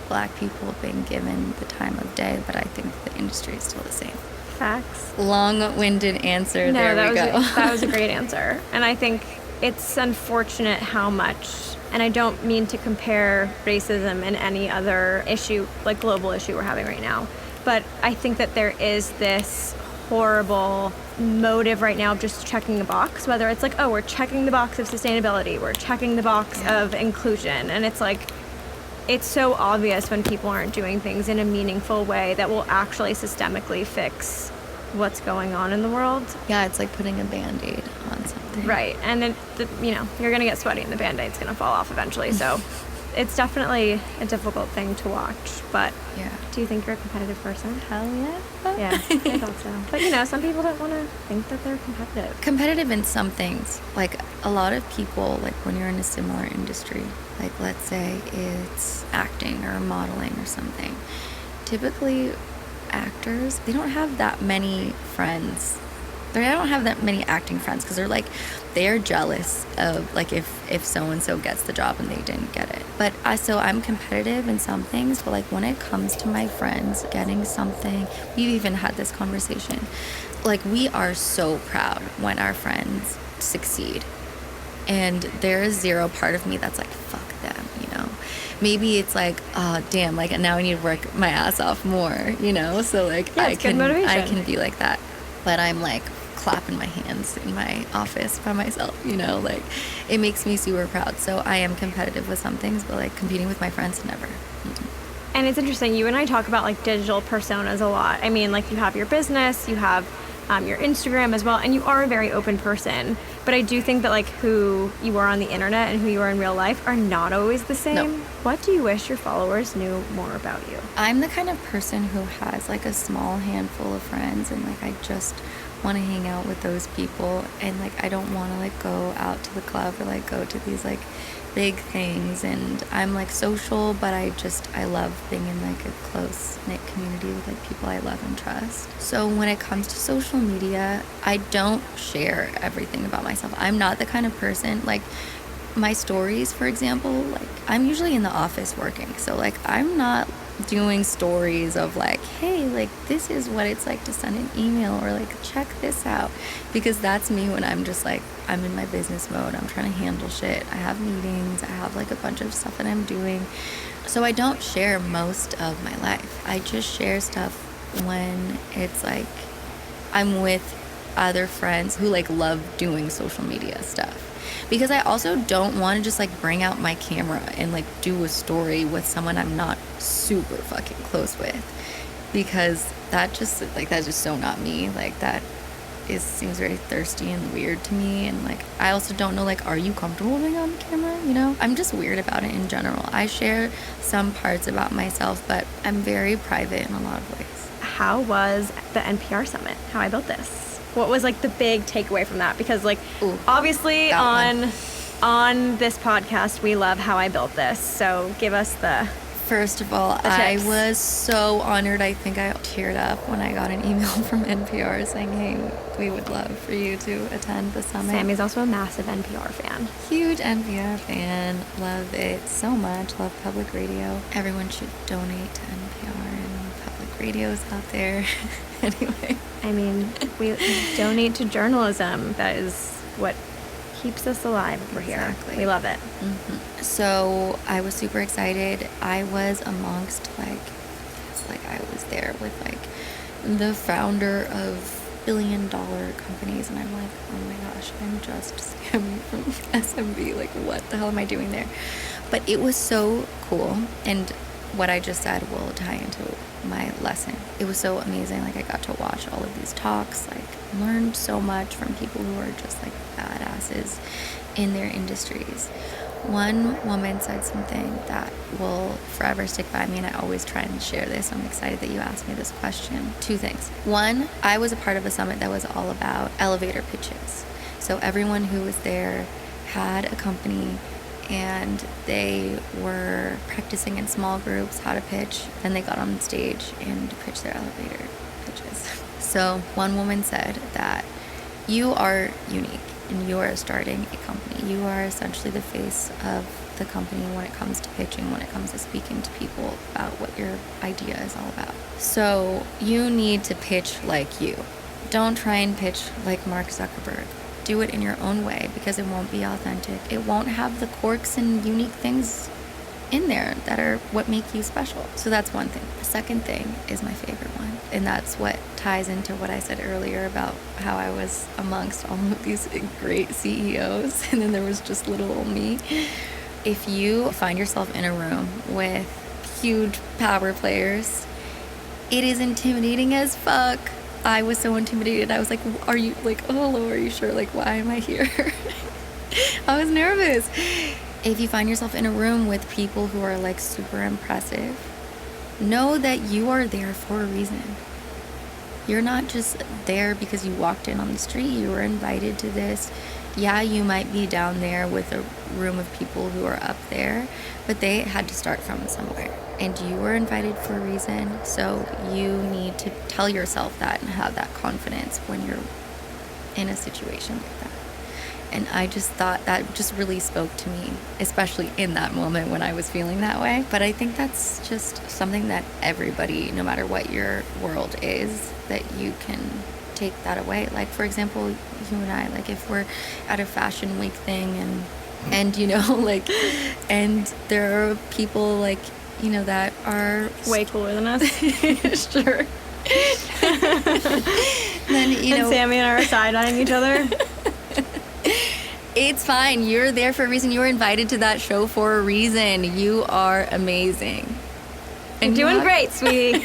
black people being given the time of day, but I think the industry is still the same. Facts. Long-winded answer. No, there we go. That was a great answer. And I think it's unfortunate how much, and I don't mean to compare racism and any other issue, like global issue we're having right now, but I think that there is this horrible motive right now of just checking the box, whether it's like, oh, we're checking the box of sustainability, we're checking the box of inclusion, and it's like, it's so obvious when people aren't doing things in a meaningful way that will actually systemically fix what's going on in the world. Yeah, it's like putting a Band-Aid on something. Right, and then, you're going to get sweaty and the Band-Aid's going to fall off eventually, so it's definitely a difficult thing to watch, but yeah. Do you think you're a competitive person? Hell yeah. Yeah, I thought so. But, some people don't want to think that they're competitive. Competitive in some things. Like, a lot of people, like, when you're in a similar industry, like, let's say it's acting or modeling or something, typically actors, they don't have that many friends. They don't have that many acting friends because they're jealous of, like, if so-and-so gets the job and they didn't get it. But so I'm competitive in some things, but, like, when it comes to my friends getting something, we've even had this conversation. Like, we are so proud when our friends succeed. And there is zero part of me that's like, fuck them, Maybe it's like, oh, damn, like, now I need to work my ass off more, So, like, yeah, I can be like that. But I'm, like, clapping my hands in my office by myself, like, it makes me super proud. So I am competitive with some things, but, like, competing with my friends, never. Mm-hmm. And it's interesting, you and I talk about, like, digital personas a lot. I mean, like, you have your business, you have your Instagram as well, and you are a very open person, but I do think that, like, who you are on the internet and who you are in real life are not always the same. No. What do you wish your followers knew more about you? I'm the kind of person who has, like, a small handful of friends, and, like, I just want to hang out with those people, and, like, I don't want to, like, go out to the club or, like, go to these, like, big things. And I'm, like, social, but I love being in, like, a close-knit community with, like, people I love and trust. So when it comes to social media, I don't share everything about myself. I'm not the kind of person, like, my stories, for example, like, I'm usually in the office working, so, like, I'm not doing stories of, like, hey, like, this is what it's like to send an email, or, like, check this out, because that's me when I'm just, like, I'm in my business mode, I'm trying to handle shit, I have meetings, I have, like, a bunch of stuff that I'm doing, so I don't share most of my life. I just share stuff when it's, like, I'm with other friends who, like, love doing social media stuff. Because I also don't want to just, like, bring out my camera and, like, do a story with someone I'm not super fucking close with. Because that's just so not me. Like, seems very thirsty and weird to me. And, like, I also don't know, like, are you comfortable being on the camera, I'm just weird about it in general. I share some parts about myself, but I'm very private in a lot of ways. How was the NPR summit? How I built this? What was, like, the big takeaway from that? Because, like, obviously on this podcast, we love how I built this. So give us the... First of all, The I tips. was so honored. I think I teared up when I got an email from NPR saying, hey, we would love for you to attend the summit. Sammy's also a massive NPR fan. Huge NPR fan. Love it so much. Love public radio. Everyone should donate to NPR and public radios out there. Anyway. I mean, we donate to journalism. That is what keeps us alive over Exactly. here. We love it. So I was super excited. I was amongst it's like I was there with like the founder of billion-dollar companies, and I'm like, oh my gosh, I'm just Sammy from SMB. Like, what the hell am I doing there? But it was so cool, and what I just said will tie into my lesson. It was so amazing. Like, I got to watch all of these talks, like learned so much from people who are just like badasses in their industries. One woman said something that will forever stick by me, and I always try and share this. I'm excited that you asked me this question. Two things. One, I was a part of a summit that was all about elevator pitches. So everyone who was there had a company, and they were practicing in small groups how to pitch. Then they got on stage and pitched their elevator pitches. So one woman said that you are unique and you are starting a company. You are essentially the face of the company when it comes to pitching, when it comes to speaking to people about what your idea is all about. So you need to pitch like you. Don't try and pitch like Mark Zuckerberg. Do it in your own way, because it won't be authentic. It won't have the quirks and unique things in there that are what make you special. So that's one thing. The second thing is my favorite one, and that's what ties into what I said earlier about how I was amongst all of these great CEOs and then there was just little old me. If you find yourself in a room with huge power players, it is intimidating as fuck. I was so intimidated. I was like, are you like, oh, hello, are you sure? Like, why am I here? I was nervous. If you find yourself in a room with people who are like super impressive, know that you are there for a reason. You're not just there because you walked in on the street. You were invited to this. Yeah, you might be down there with a room of people who are up there, but they had to start from somewhere. And you were invited for a reason, so you need to tell yourself that and have that confidence when you're in a situation like that. And I just thought that just really spoke to me, especially in that moment when I was feeling that way. But I think that's just something that everybody, no matter what your world is, that you can take that away. Like, for example, you and I, like if we're at a fashion week thing and you know, like, and there are people like, you know, that are way cooler than us. Sure. Then, you know, and Sammy and I are side-eyeing each other. It's fine. You're there for a reason. You were invited to that show for a reason. You are amazing. And you're doing great, sweetie.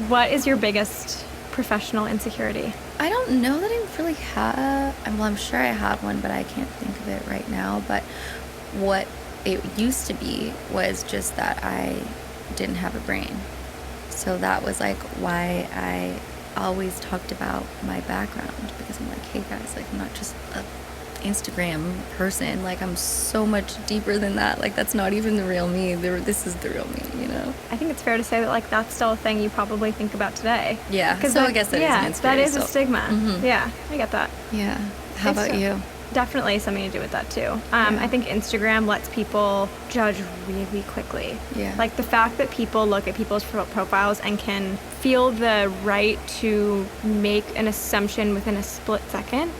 What is your biggest professional insecurity? I don't know that I really have. Well, I'm sure I have one, but I can't think of it right now. But what it used to be was just that I didn't have a brain. So that was like why I always talked about my background, because I'm like, hey guys, like I'm not just a Instagram person, like I'm so much deeper than that. Like that's not even the real me. This is the real me, you know. I think it's fair to say that like that's still a thing you probably think about today. Yeah. So I guess that is an insecurity. That is a stigma. Mm-hmm. Yeah, I get that. Yeah. How about you? Definitely something to do with that too. I think Instagram lets people judge really quickly. Yeah. Like the fact that people look at people's profiles and can feel the right to make an assumption within a split second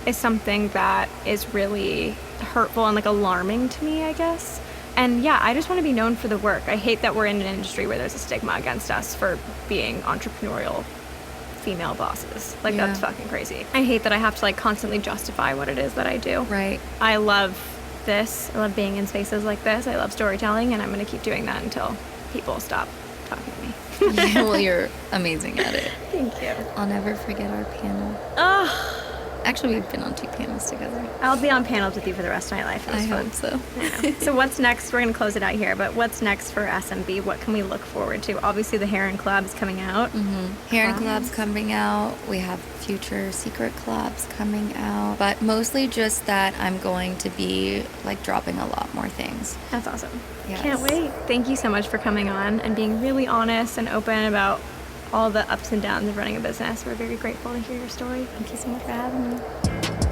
is something that is really hurtful and like alarming to me, I guess. And yeah, I just want to be known for the work. I hate that we're in an industry where there's a stigma against us for being entrepreneurial female bosses. Like that's fucking crazy. I hate that I have to like constantly justify what it is that I do. Right. I love this. I love being in spaces like this. I love storytelling, and I'm going to keep doing that until people stop talking to me. Yeah, well, you're amazing at it. Thank you. I'll never forget our panel. Oh, Actually, we've been on 2 panels together. I'll be on panels with you for the rest of my life. It was I fun. hope so. I know. So what's next? We're going to close it out here, but what's next for SMB? What can we look forward to? Obviously, the Heron Collab is coming out. Heron Collabs. collabs coming out. We have future secret collabs coming out. But mostly just that I'm going to be like dropping a lot more things. That's awesome. Yes. Can't wait. Thank you so much for coming on and being really honest and open about all the ups and downs of running a business. We're very grateful to hear your story. Thank you so much for having me.